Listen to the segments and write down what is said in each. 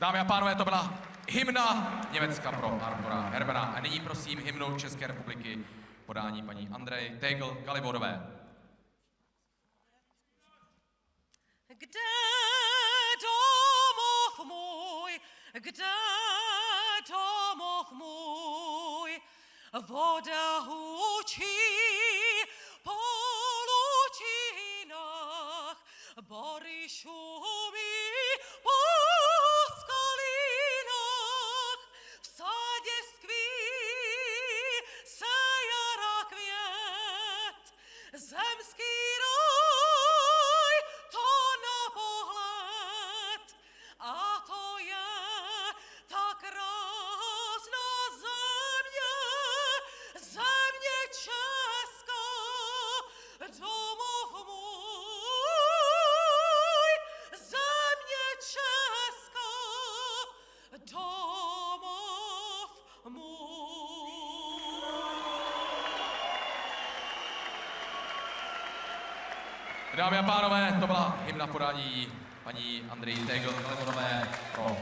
Dámy a pánové, to byla hymna Německa pro Artura Hermana. A nyní prosím hymnu České republiky podání paní Andrej Tegl-Kaliborové. Kde domov můj, kde domov můj, voda hučí po lučinách, bory šumí po skalinách, v sadě skví se jara květ, zemský raj to na pohled, a to je tak krásná země, země česká, domov můj, země česká, domov můj. Dámy a pánové, to byla hymna podání paní Andreji Tegl-Kaliborové pro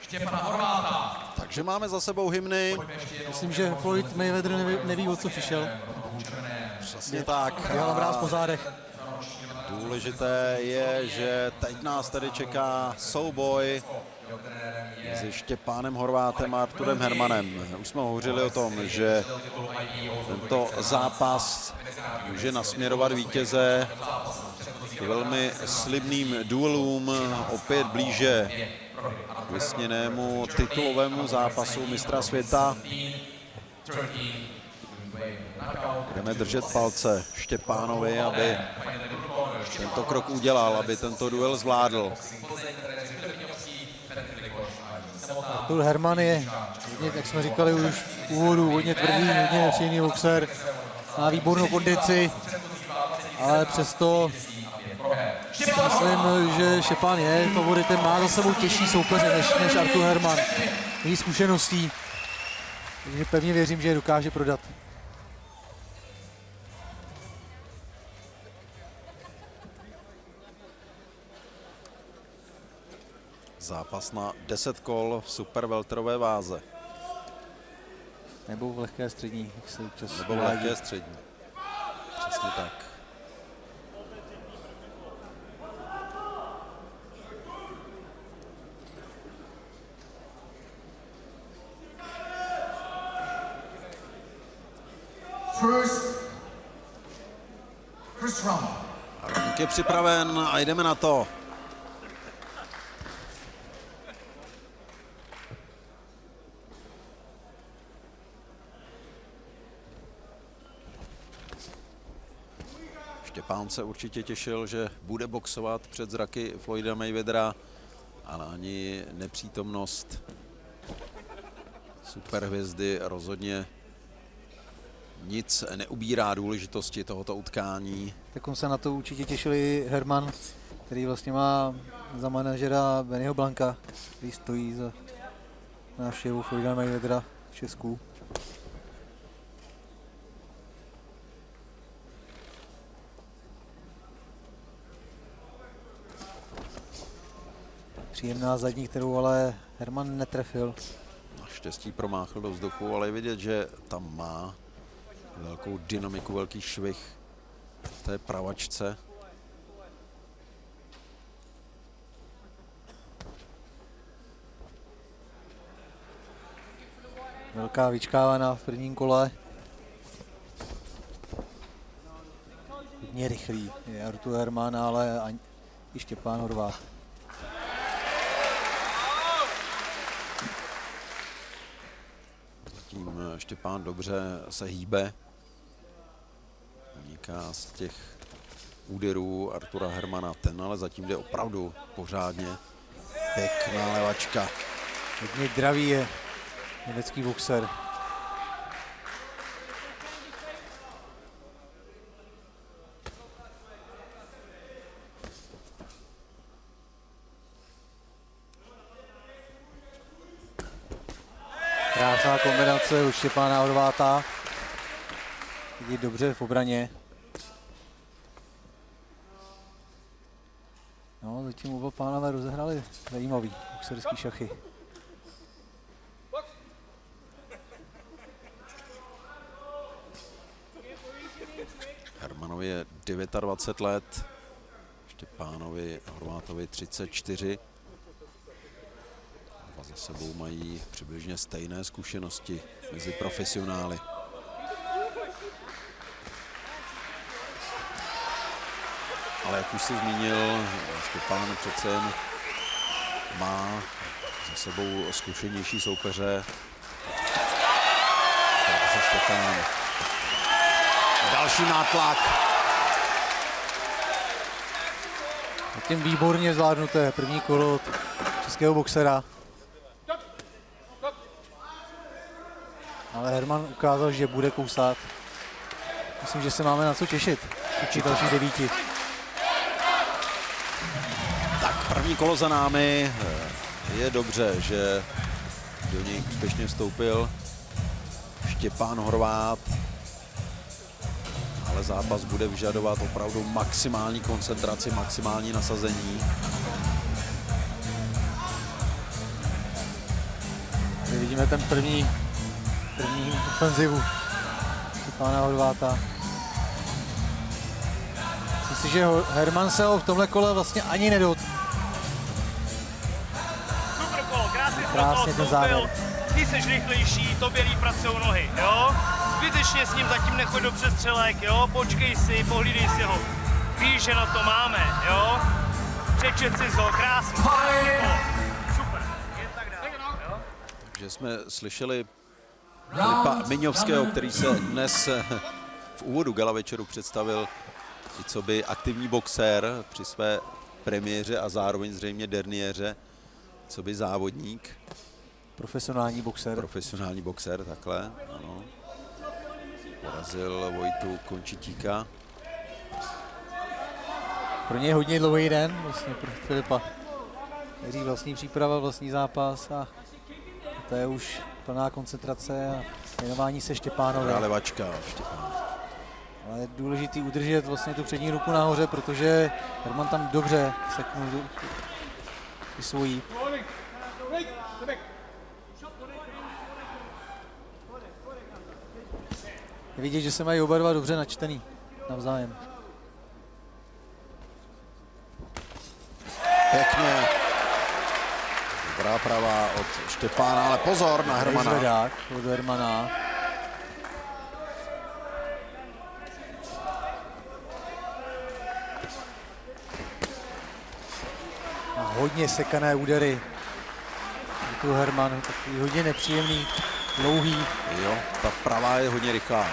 Štěpana Horváta. Takže máme za sebou hymny. Myslím, že Floyd Mayweather neví, o co přišel. Přesně tak. Dělal mráz po zádech. Důležité je, že teď nás tady čeká souboj mezi Štěpánem Horvátem a Arturem Hermanem. Už jsme hovořili o tom, že tento zápas může nasměrovat vítěze k velmi slibným duelům, opět blíže k vysněnému titulovému zápasu mistra světa. Budeme držet palce Štěpánovi, aby tento krok udělal, aby tento duel zvládl. Artur Herman je, jak jsme říkali už v úvodu, hodně tvrdý, hodně nepříjemný boxer. Má výbornou kondici, ale přesto myslím, že Štěpán je favoritem, má za sebou těžší soupeře než Artur Herman. Její zkušeností, takže pevně věřím, že je dokáže prodat. Zápas na 10 kol v superwelterové váze. Nebo v lehké střední, jak se občas Nebo v lehké střední. Přesně tak. First round. Rovník je připraven a jdeme na to. Štěpán se určitě těšil, že bude boxovat před zraky Floyda Mayweathera, ale ani nepřítomnost superhvězdy rozhodně nic neubírá důležitosti tohoto utkání. Tak on se na to určitě těšil i Herman, který vlastně má za manažera Bennyho Blanka, který stojí za návštěvu Floyda Mayweathera v Česku. Příjemná zadní, kterou ale Herman netrefil. Naštěstí promáchl do vzduchu, ale je vidět, že tam má velkou dynamiku, velký švih v té pravačce. Velká vyčkávaná v prvním kole. Hodně rychlý je Artur Herman, ale i Štěpán Horvát. Tím Štěpán dobře se hýbe. Uniká z těch úderů Artura Hermana. Ten ale zatím jde opravdu pořádně. Pěkná levačka. Hodně dravý je německý boxer. Krásná kombinace u Štěpána Horváta. Vidí dobře v obraně. No, zatím oba pánové rozehráli zajímavý boxerský šachy. Hermanovi je 29 let, Štěpánovi Horvátovi 34. A za sebou mají přibližně stejné zkušenosti mezi profesionály. Ale jak už si zmínil, Štěpán přece jen má za sebou zkušenější soupeře. Takže Štěpán. Další nátlak. Zatím výborně zvládnuté první kolo od českého boxera. Ale Herman ukázal, že bude kousat. Myslím, že se máme na co těšit. Učit další 9. Tak první kolo za námi. Je dobře, že do něj úspěšně vstoupil Štěpán Horvát. Ale zápas bude vyžadovat opravdu maximální koncentraci, maximální nasazení. Tady vidíme ten první ofenzivu Štěpána Horváta. Myslím si, že Herman se ho v tomhle kole vlastně ani nedot. Super kolo, krásně Krásně ten závěr. Ty seš rychlejší, tobě líp pracujou nohy, jo? Zbytečně s ním zatím nechoď do přestřelek, jo? Počkej si, pohlídej si ho. Víš, že na to máme, jo? Přečet si ho, krásný. Super, jen tak dále, jo? Takže jsme slyšeli Filipa Miňovského, který se dnes v úvodu gala večeru představil i co by aktivní boxer při své premiéře a zároveň zřejmě derniéře, co by závodník. Profesionální boxer. Takhle, ano. Porazil Vojtu Končitíka. Pro něj hodně dlouhý den, vlastně pro Filipa. Nejdřív vlastní příprava, vlastní zápas a to je už plná koncentrace a věnování se Štěpánovi. Levačka Štěpán. Ale je důležitý udržet vlastně tu přední ruku nahoře, protože Herman tam dobře seknul svojí. Je vidět, že se mají oba dva dobře načtený navzájem. Pěkně. Dobrá pravá od Štěpána, ale pozor na Hermana. Zvedák od Hermana. A hodně sekané údery. Tu Herman, takový hodně nepříjemný, dlouhý. Jo, ta pravá je hodně rychlá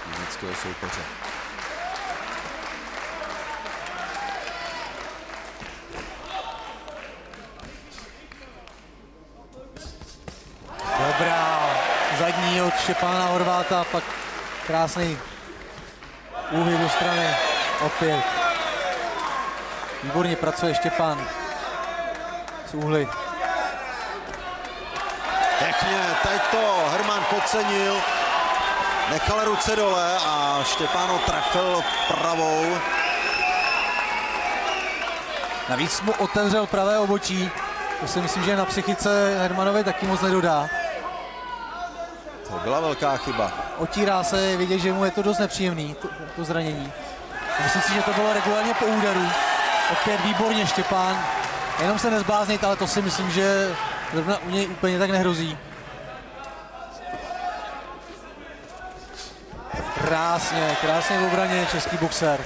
u německého soupeře. Dobrá, zadní od Štěpána Horváta, pak krásný úhyb do strany, opět. Výborně pracuje Štěpán z úhly. Pěkně, teď to Herman podcenil, nechal ruce dole a Štěpán ho trefil pravou. Navíc mu otevřel pravé obočí, to si myslím, že na psychice Hermanovi taky moc nedodá. To byla velká chyba. Otírá se, je vidět, že mu je to dost nepříjemný, to zranění. Myslím si, že to bylo regulárně po úderu. Opět výborně Štěpán, jenom se nezbláznit, ale to si myslím, že zrovna u něj úplně tak nehrozí. Krásně v obraně český boxer.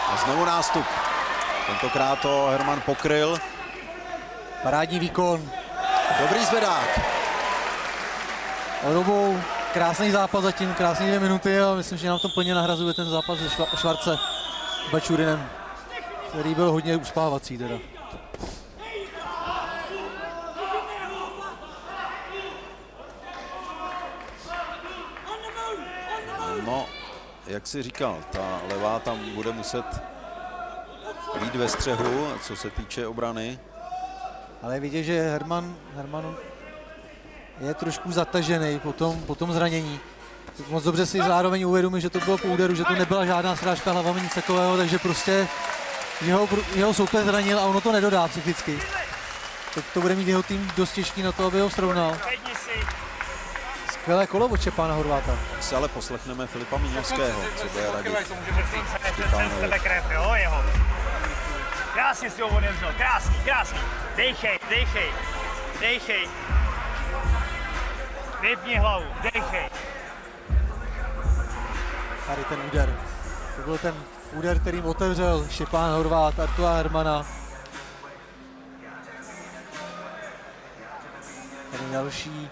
A znovu nástup. Tentokrát to Herman pokryl. Parádní výkon. Dobrý zvedák. Obou krásný zápas zatím, krásný 2 minuty a myslím, že nám to plně nahrazuje ten zápas se Švarce Bačurinem, který byl hodně uspávací teda. No, jak jsi říkal, ta levá tam bude muset být ve střehu, co se týče obrany. Ale je vidět, že Herman je trošku zatažený po tom zranění. Moc dobře si zároveň uvědomí, že to bylo po úderu, že to nebyla žádná srážka hlavami, nic takového, takže prostě jeho soupeř zranil a ono to nedodá psychicky. Teď to bude mít jeho tým dost těžký na to, aby ho srovnal. Sedni si. Skvělé kolo od Štěpána Horváta. Si ale poslechneme Filipa Míňovského, co bude radit. Jsem z tebe krev, jo, jeho. Krásně si ho odevřel, krásný, krásný. Dejchej, dejchej, dejchej. Vypni hlavu, dejchej. Tady ten úder. To byl ten úder, kterým otevřel Štěpán Horvát Artura Hermana. Tady další.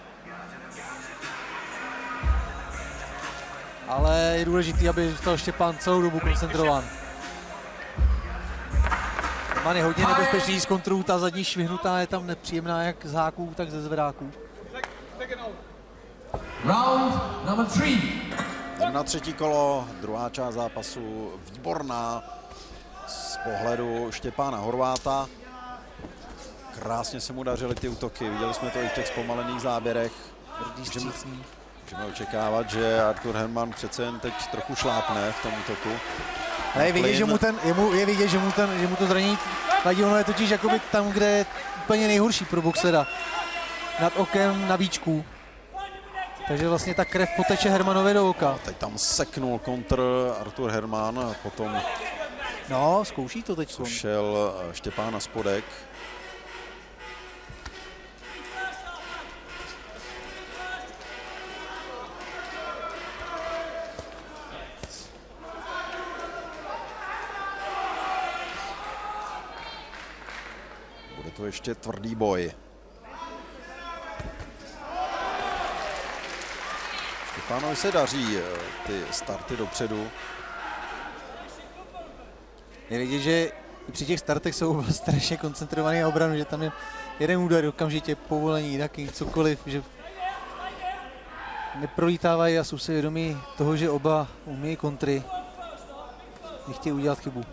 Ale je důležitý, aby zůstal Štěpán celou dobu koncentrován. Herman je hodně nebezpečný z kontrů, ta zadní švihnutá je tam nepříjemná jak z háků, tak ze zvedáků. Round number 3. Jdeme na třetí kolo, druhá část zápasu výborná z pohledu Štěpána Horváta. Krásně se mu dařily ty útoky, viděli jsme to i v těch zpomalených záběrech. Můžeme očekávat, že Artur Herman přece jen teď trochu šlápne v tom útoku. Ale je vidět, že mu to zranění vadí, ono je totiž jakoby tam, kde je úplně nejhorší pro boxera. Nad okem na víčku. Takže vlastně ta krev poteče Hermanovi do oka. Teď tam seknul kontr Artur Herman a potom No, zkouší to teď. šel Štěpán na spodek. Bude to ještě tvrdý boj. Štěpánovi se daří ty starty dopředu. Je vidět, že i při těch startech jsou strašně koncentrovaný na obranu, že tam je jeden úder, okamžitě povolení, taky cokoliv, že neprolítávají a jsou si vědomí toho, že oba umí kontry. Nechtějí udělat chybu.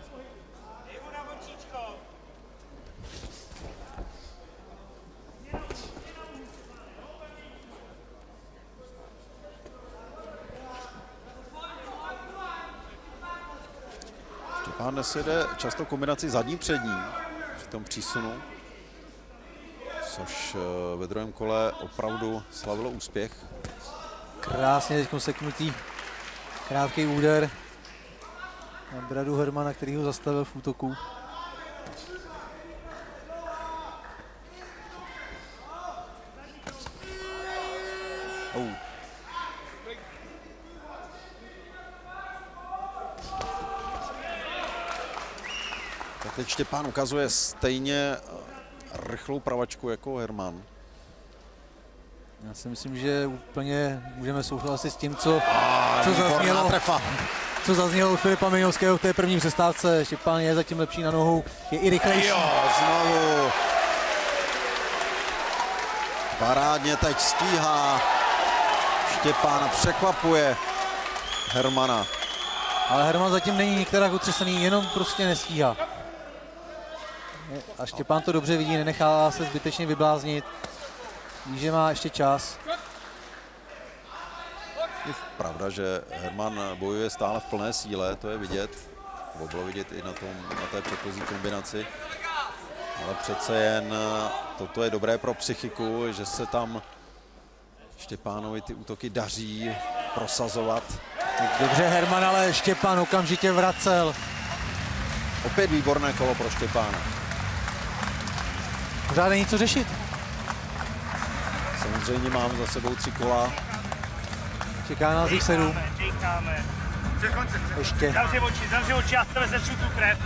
Štěpán dnes jede často kombinaci zadní přední při tom přísunu, což ve druhém kole opravdu slavilo úspěch. Krásně teď seknutý krátký úder na bradu Hermana, který ho zastavil v útoku. Tak teď Štěpán ukazuje stejně rychlou pravačku jako Herman. Já si myslím, že úplně můžeme souhlasit s tím, co zaznělo od Filipa Míňovského v té první přestávce. Štěpán je zatím lepší na nohou, je i rychlejší. Jo, znovu. Parádně teď stíhá Štěpána, překvapuje Hermana. Ale Herman zatím není některá otřesený, jenom prostě nestíhá. A Štěpán to dobře vidí, nenechá se zbytečně vybláznit. Ví, že má ještě čas. Je pravda, že Herman bojuje stále v plné síle, to je vidět. To bylo vidět i na té předchozí kombinaci. Ale přece jen toto je dobré pro psychiku, že se tam Štěpánovi ty útoky daří prosazovat. Dobře Herman, ale Štěpán okamžitě vracel. Opět výborné kolo pro Štěpána. Pořád není co řešit. Samozřejmě mám za sebou 3 kola. Čeká nás jich 7. Čekáme. Ještě. Zavři oči, já tebe zeču tu krev.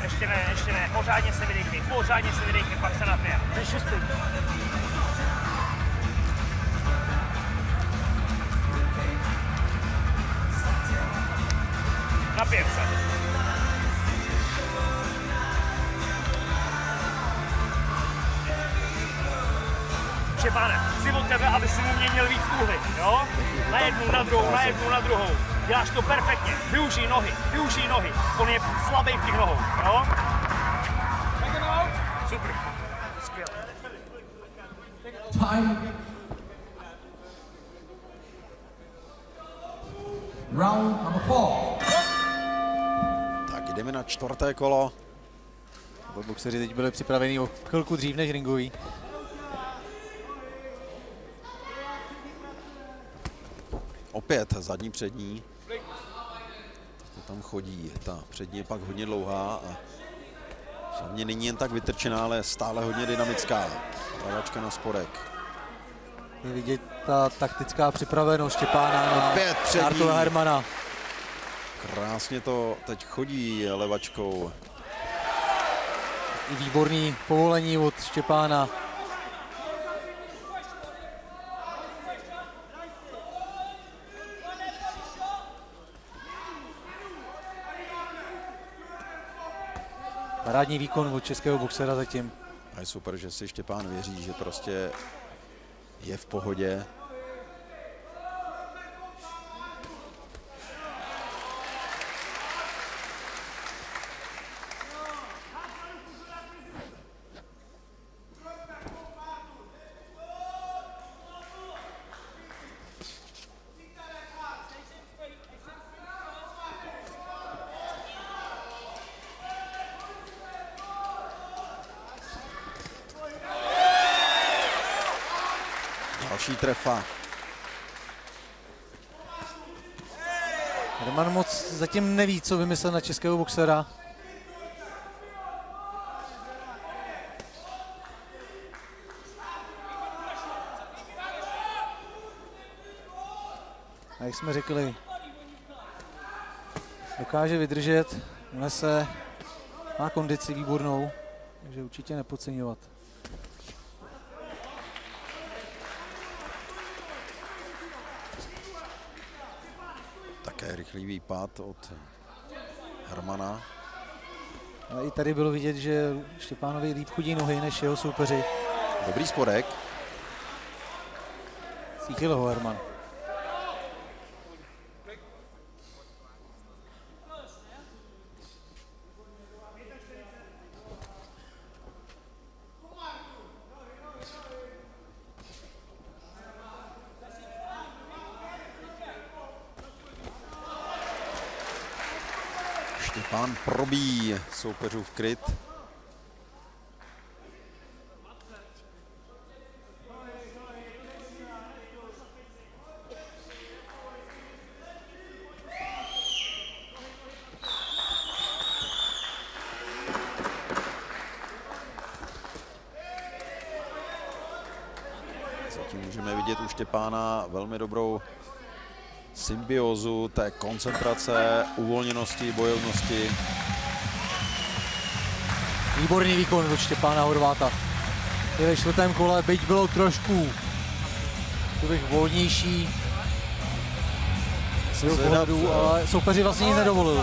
Ještě ne, pořádně se vydejchej, pak se napije. Napijem se. Štěpáne, chci od tebe, aby si mu měnil víc úhly, jo? Na jednu, na druhou. Děláš to perfektně. Využij nohy. On je slabý v těch nohou, jo? Super. Skvěle. Time. Round number 4. Tak jdeme na 4. kolo. Boxeři teď byli připraveni o chvilku dřív než ringoví. Opět zadní přední. To tam chodí, ta přední je pak hodně dlouhá a hlavně není jen tak vytrčená, ale stále hodně dynamická. Pravačka na spodek. Je vidět ta taktická připravenost Štěpána na Opět přední. Artura Hermana. Krásně to teď chodí levačkou. I výborný povolení od Štěpána. Parádní výkon od českého boxera zatím. A je super, že si Štěpán věří, že prostě je v pohodě. Další trefa. Herman moc zatím neví, co vymyslet na českého boxera. A jak jsme řekli, dokáže vydržet, nese, má kondici výbornou, takže určitě nepodceňovat. Také rychlý výpad od Hermana. Ale i tady bylo vidět, že Štěpánovi líp chodí nohy než jeho soupeři. Dobrý spodek. Cítil ho Herman. Štěpán probíjí soupeřův kryt. Zatím můžeme vidět u Štěpána velmi dobrou symbiózu té koncentrace, uvolněnosti, bojovnosti. Výborný výkon od Štěpána Horváta. Je ve čtvrtém kole, byť bylo trošku volnější z jeho pohledu, ale soupeři vlastně nic nedovolili.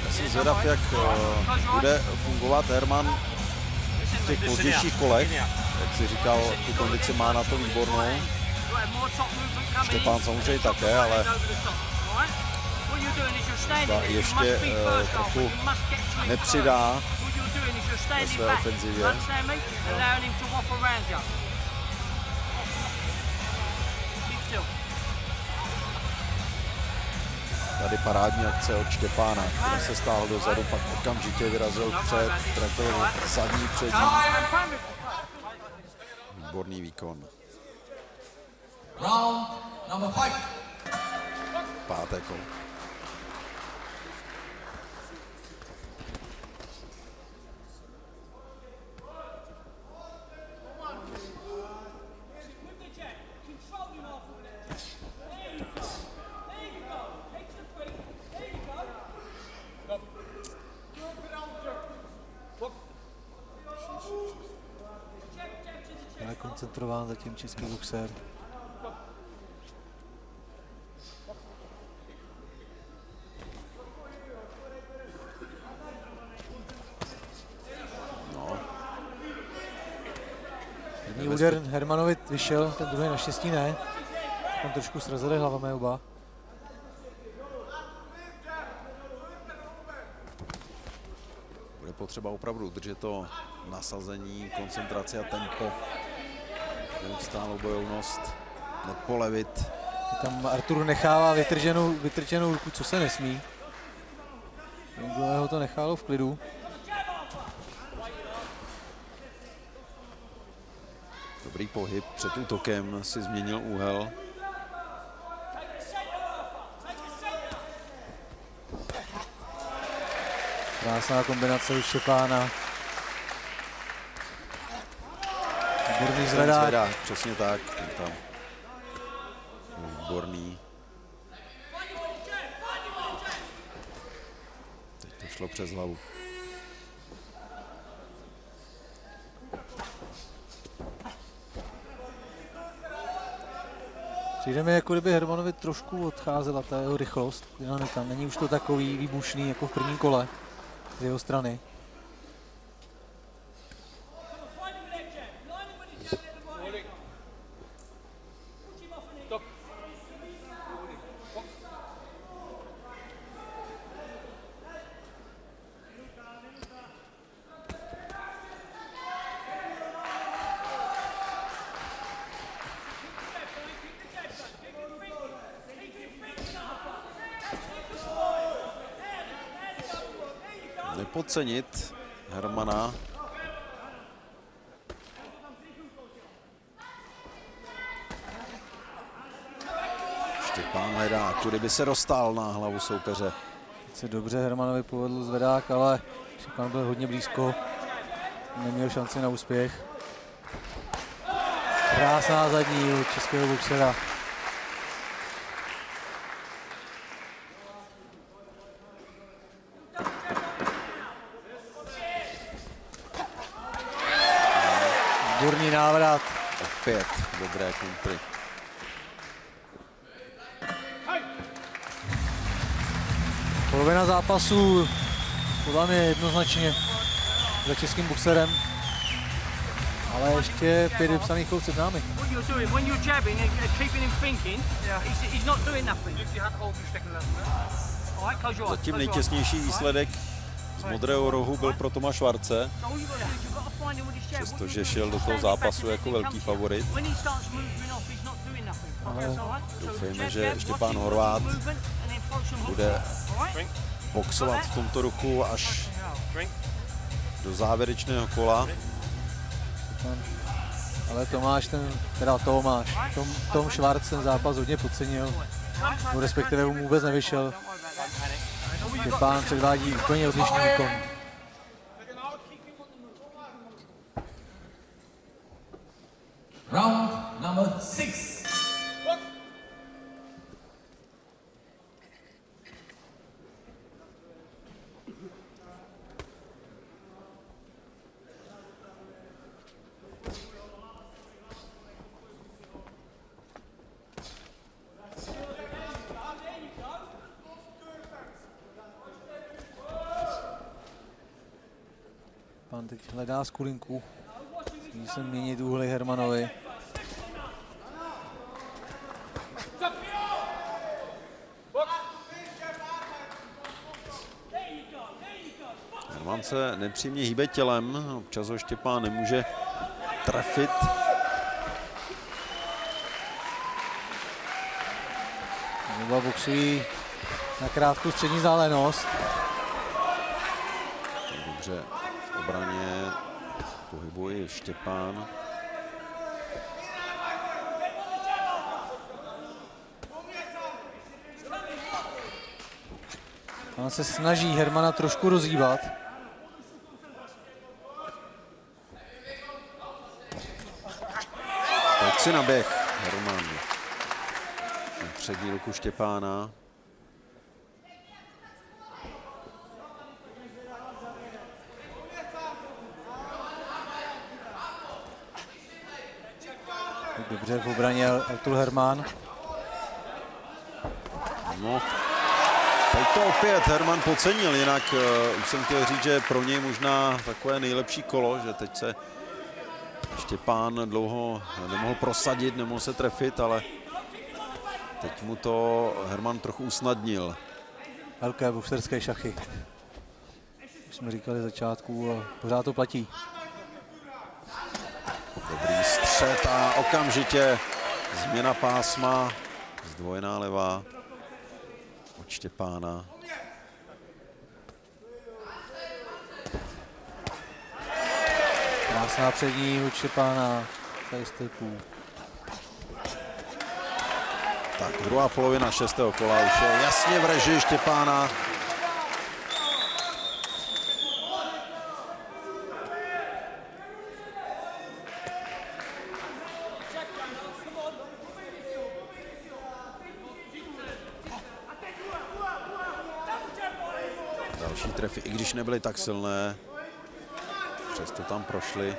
Já jsem zvědav, jak bude fungovat Herman v těch pozdějších kolech. Jak si říkal, tu kondici má na to výbornou. Štěpán samozřejmě také, ale ještě trochu nepřidá ve své ofenzivě. Tady parádní akce od Štěpána, který se stáhl dozadu, pak okamžitě vyrazil vpřed, trefil zadní přední. Výborný výkon. Round number 5. Páté kolo. Je koncentrován zatím český boxer. První úder Hermanovi vyšel, ten druhý naštěstí ne. Tam trošku srazili hlavami oba. Bude potřeba opravdu udržet to nasazení, koncentraci a tempo. Neustálou bojovnost, nepolevit. Tam Artur nechává vytrženou ruku, co se nesmí. Ho to nechalo v klidu. Dobrý pohyb před útokem, si změnil úhel. Krásná kombinace u Štěpána. Výborný zvedák. Přesně tak. Ten tam. Výborný. Teď to šlo přes hlavu. Přijde mi, jako kdyby Hermanovi trošku odcházela ta jeho rychlost, dynamika. Není už to takový výbušný jako v prvním kole z jeho strany. Nepodcenit Hermana. Štěpán hledá, kudy by se dostal na hlavu soupeře. Teď se dobře Hermanovi povedl zvedák, ale Štěpán byl hodně blízko. Neměl šanci na úspěch. Krásná zadní od českého boxera. Výborný návrat. Opět dobré kontry. Polovina zápasu podle mě jednoznačně za českým boxerem. Ale ještě 5 vypsaných kol před námi. What you're doing when you're jabbing and keeping him thinking, he's not doing nothing. All right, close your eyes. Zatím nejtěsnější výsledek z modrého rohu byl pro Toma Švarce, přestože šel do toho zápasu jako velký favorit. Doufejme, že Štěpán Horvát bude boxovat v tomto ruchu až do závěrečného kola. Ale Tom Švarc ten zápas hodně podcenil, no, respektive mu vůbec nevyšel. Štěpán předvádí úplně odlišný výkon. Round number 6. Pan teď hledá skulinku. Musí se měnit úhly Hermanovi. Herman se nepříjemně hýbe tělem, občas ho Štěpán nemůže trefit. Oba boxují na krátkou střední vzdálenost. Dobře v obraně pohybuje Štěpán. On se snaží Hermana trošku rozhýbat. Teď si naběh Herman. Přední ruku Štěpána. Dobře v obraně Artur Herman. No, teď to opět Herman podcenil, jinak už jsem chtěl říct, že pro něj možná takové nejlepší kolo, že teď se Štěpán dlouho nemohl prosadit, nemohl se trefit, ale teď mu to Herman trochu usnadnil. Velké boxerské šachy. Už jsme říkali začátku a pořád to platí. Dobrý střet a okamžitě změna pásma, zdvojená levá od Štěpána. Krásná přední od Štěpána za jistý půl. Tak druhá polovina 6. kola už je jasně v režii Štěpána. Další trefy, i když nebyly tak silné, přesto tam prošly.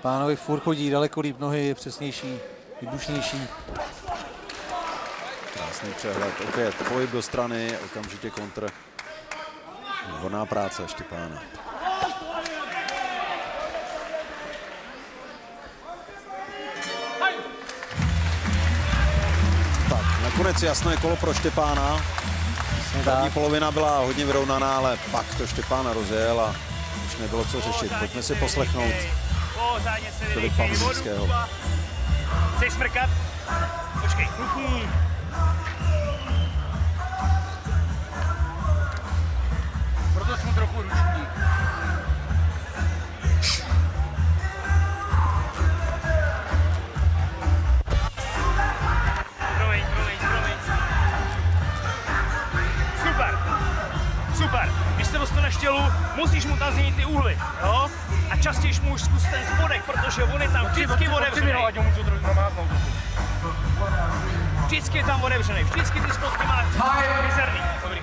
Pánovi furt chodí daleko líp nohy, je přesnější, výbušnější. Krásný přehled, opět pohyb do strany, okamžitě kontr. Výborná práce Štěpána. Tak, nakonec jasné kolo pro Štěpána. První polovina byla hodně vyrovnaná, ale pak to Štěpán rozjel a už nebylo co řešit. Pojďme si poslechnout Filipa Miznického. Chceš smrkat? Počkej. Proto jsem trochu ruční. Promiň. Super. Když se dostaneš tělu, musíš mu tam změnit ty úhly, jo? A častěji mu už zkus ten spodek, protože on je tam vždycky otevřený. Vždycky je tam otevřený, vždycky ty spodky má mizerný. Dobrý.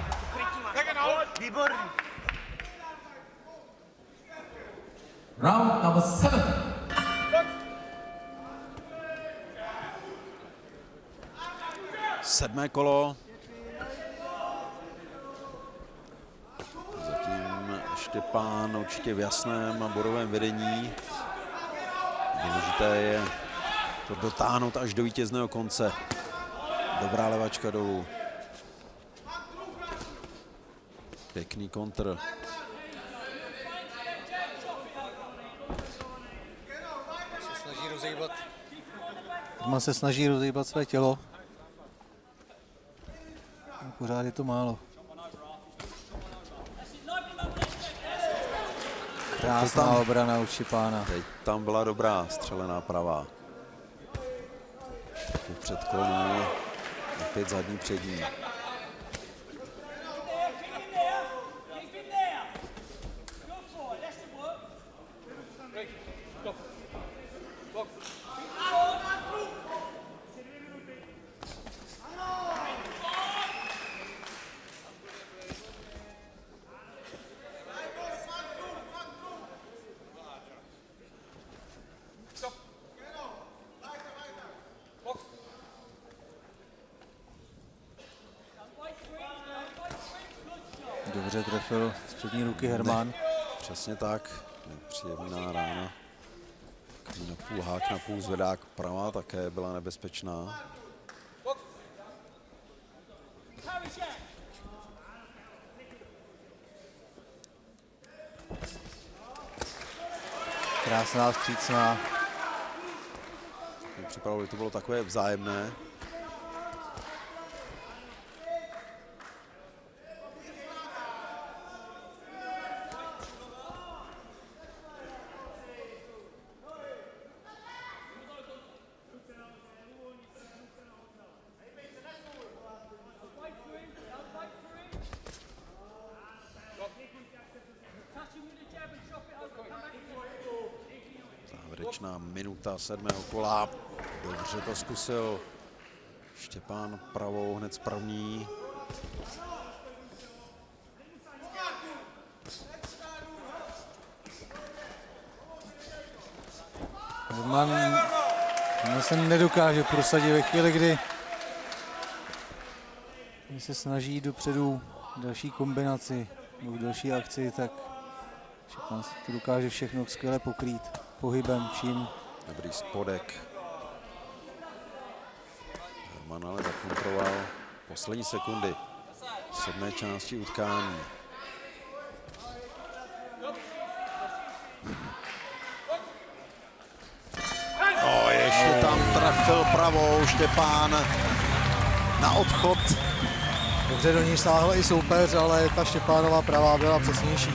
Výborný. Round number 7. Sedmé kolo. Zatím Štěpán určitě v jasném a bodovém vedení. Důležité je to dotáhnout až do vítězného konce. Dobrá levačka dolů. Pěkný kontr. Herman se snaží rozhýbat své tělo. Pořád je to málo. Krásná obrana od Štěpána. Teď tam byla dobrá střelená pravá. Trochu předklonu, opět zadní přední. Dobře trefil z přední ruky Herman. Přesně tak. Nepříjemná rána. Na půl hák, na půl zvedák. Pravá také byla nebezpečná. Krásná vstřícná. Připadalo, že to bylo takové vzájemné. Závěrečná minuta 7. kola. Dobře to zkusil Štěpán pravou hned z první. Herman se nedokáže prosadit ve chvíli, kdy se snaží dopředu další kombinaci nebo v další akci, tak Štěpán si to dokáže všechno skvěle pokrýt pohybem, vším. Dobrý spodek. Herman ale zakontroval poslední sekundy 7. části utkání. Ještě tam trefil pravou Štěpán na odchod. Dobře do ní sáhl i soupeř, ale ta Štěpánová pravá byla přesnější.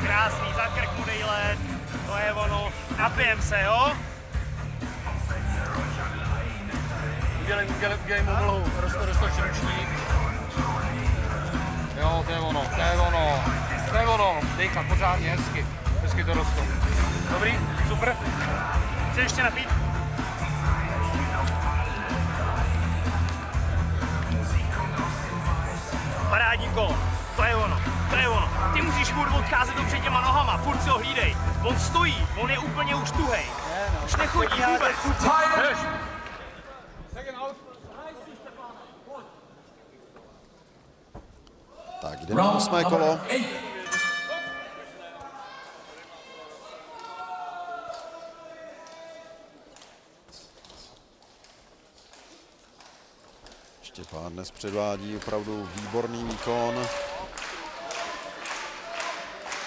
krásný, za krk mu dej let, to je ono, napijem se, jo? Udělej mu mlhu, roztoč ručník. Jo, to je ono, dejka, pořádně, hezky to rostlo. Dobrý, super. Chci ještě napít? Parádní kolo, to je ono. Ty musíš furt odcházet dobře těma nohama, furt si ho hlídej. On stojí, on je úplně už tuhej. Už nechodí vůbec. Tak, jdeme na 8. kolo. Štěpán dnes předvádí opravdu výborný výkon,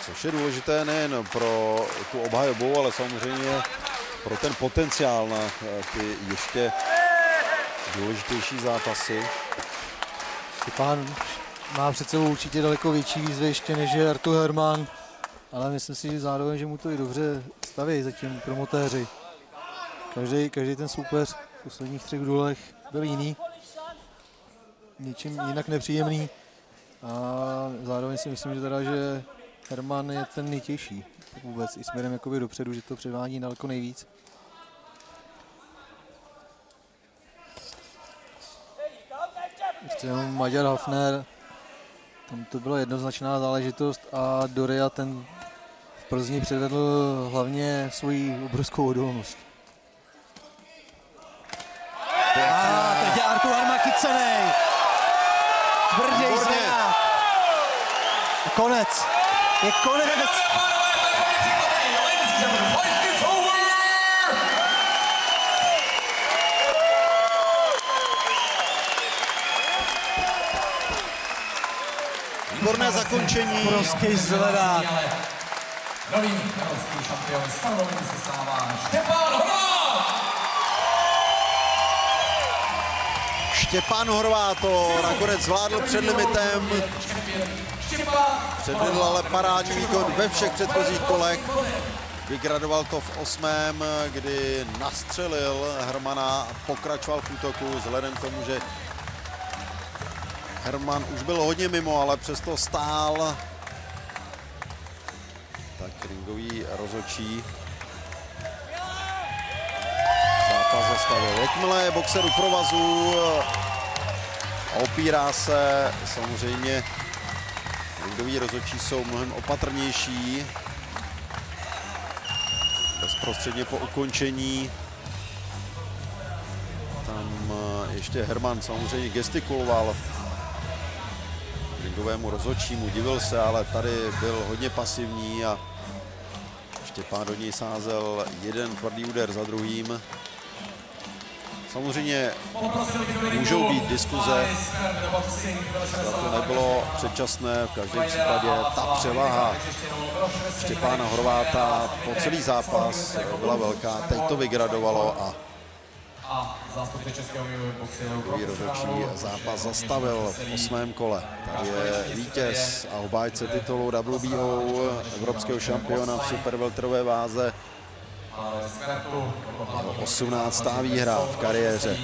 což je důležité nejen pro tu obhajobu, ale samozřejmě pro ten potenciál na ty ještě důležitější zápasy. Štěpán má před sebou určitě daleko větší výzvy ještě než je Artur Herman, ale myslím si zároveň, že mu to i dobře staví zatím promotéři. Každý ten soupeř v posledních 3 dulech byl jiný, něčím jinak nepříjemný a zároveň si myslím, že Herman je ten nejtěžší vůbec i směrem jakoby dopředu, že to předvádí daleko nejvíc. Ještě jenom Maďar Hafner, tam to byla jednoznačná záležitost a Doria ten v Plzni předvedl hlavně svoji obrovskou odolnost. A teď je Artur Herman chycenej. Tvrdý změna. A konec. Je konec. Výborné zakončení. Obrovský zvedák. Nový evropský šampion stanovení se stává Štěpán Horvát! Štěpán Horvát to nakonec zvládl před limitem. Předvedl ale parádní výkon ve všech předchozích kolech. Vygradoval to v 8., kdy nastřelil Hermana a pokračoval v útoku vzhledem k tomu, že Herman už byl hodně mimo, ale přesto stál. Tak ringový rozhodčí zápas zastavil. Jakmile je boxer u provazu a opírá se, samozřejmě ringoví rozhodčí jsou mnohem opatrnější. Bezprostředně po ukončení tam ještě Herman samozřejmě gestikuloval ringovému rozhodčímu, divil se, ale tady byl hodně pasivní a Štěpán do něj sázel jeden tvrdý úder za druhým. Samozřejmě můžou být diskuze, zda to nebylo předčasné, v každém případě ta převaha Štěpána Horváta po celý zápas byla velká, teď to vygradovalo A zástupce českého boxu rozhodčí zápas zastavil v 8. kole. Tady je vítěz a obhájce titulu WBO evropského šampiona v superwelterové váze. 18. výhra v kariéře.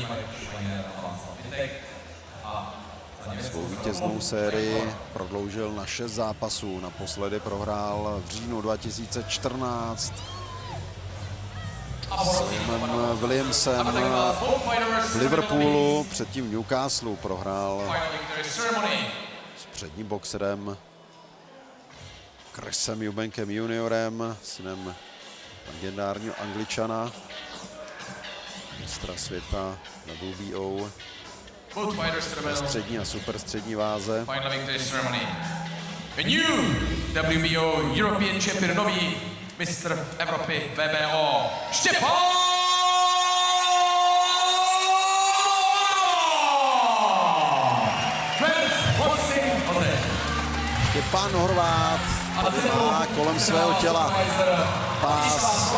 Svou vítěznou sérii prodloužil na 6 zápasů. Naposledy prohrál v říjnu 2014 s Timem Williamsem v Liverpoolu, předtím v Newcastle prohrál s předním boxerem Chrisem Eubankem juniorem, synem legendárního Angličana, mistra světa WBO ve střední a superstřední váze. Final victory ceremony. The new WBO European Champion, nový mistr Evropy WBO Štěpán Štěpán Horvát má kolem svého těla pás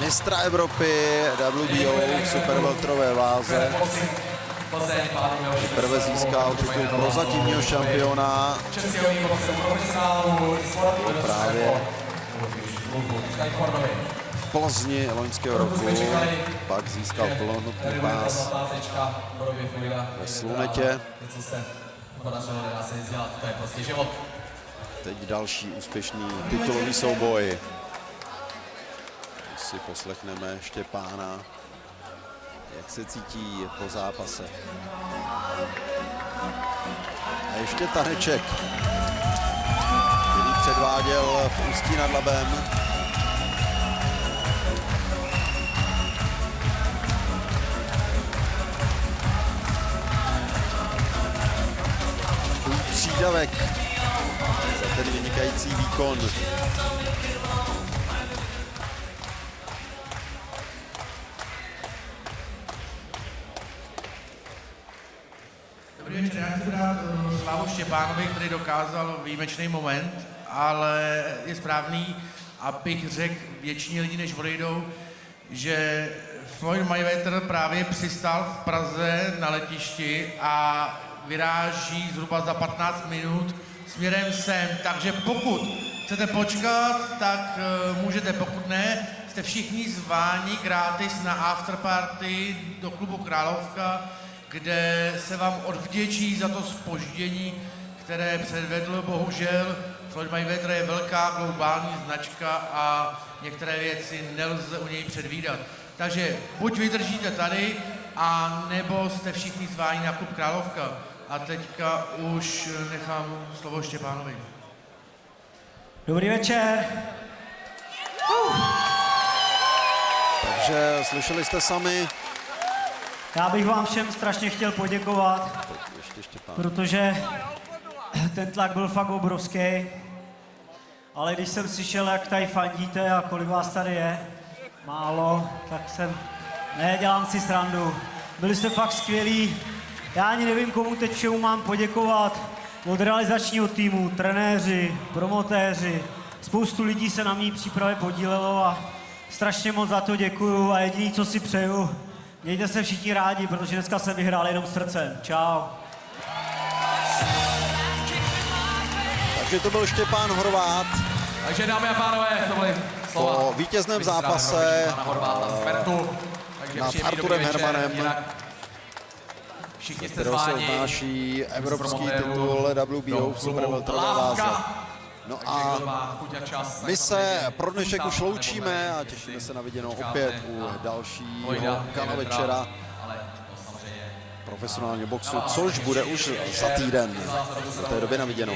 mistra Evropy WBO v superwelterové váze. Plzeň, pátý Miloš Prve získal titul prozatímního šampiona českého výborce profesionálů právě Kalifornovi. v Plzni loňského roku. Pak získal plnohodnotný pás ve Slunetě. Něco se podařilo, nedá se nic dělat, to je prostě život. Teď další úspěšný titulový souboj. Si poslechneme Štěpána, jak se cítí po zápase. A ještě taneček, který předváděl v Ústí nad Labem. Přídavek za ten vynikající výkon. Dobrý večer, já chci dát slávu Štěpánovi, který dokázal výjimečný moment, ale je správný, abych řekl většině lidí, než odejdou, že Floyd Mayweather právě přistál v Praze na letišti a vyráží zhruba za 15 minut směrem sem. Takže pokud chcete počkat, tak můžete, pokud ne, jste všichni zváni gratis na afterparty do klubu Královka, kde se vám odvděčí za to zpoždění, které předvedl. Bohužel Floyd Mayweather je velká globální značka a některé věci nelze u něj předvídat. Takže buď vydržíte tady, a nebo jste všichni zváni na klub Královka. A teďka už nechám slovo Štěpánovi. Dobrý večer. Takže slyšeli jste sami. Já bych vám všem strašně chtěl poděkovat, Ještě Štěpán. protože ten tlak byl fakt obrovský. Ale když jsem slyšel, jak tady fandíte a kolik vás tady je, málo, tak jsem... Ne, dělám si srandu. Byli jste fakt skvělí. Já ani nevím, komu teď všemu mám poděkovat. Od realizačního týmu, trenéři, promotéři. Spoustu lidí se na mý přípravě podílelo a strašně moc za to děkuju. A jediný, co si přeju, mějte se všichni rádi, protože dneska jsem vyhrál jenom srdcem. Čau. Takže to byl Štěpán Horvát Takže dámy a pánové, to byly slova. po vítězném zápase Štěpána Horváta z Fertu. Takže nad příjemný Arturem dobrý večer, Hermanem, jinak všichni jste kterého se zváni. odnáší evropský promotérů titul WBO v superwelterové váze. No a my se pro dnešek už loučíme a těšíme se na viděnou opět u dalšího Gala večera profesionálního boxu, což bude už za týden. Do té doby na viděnou.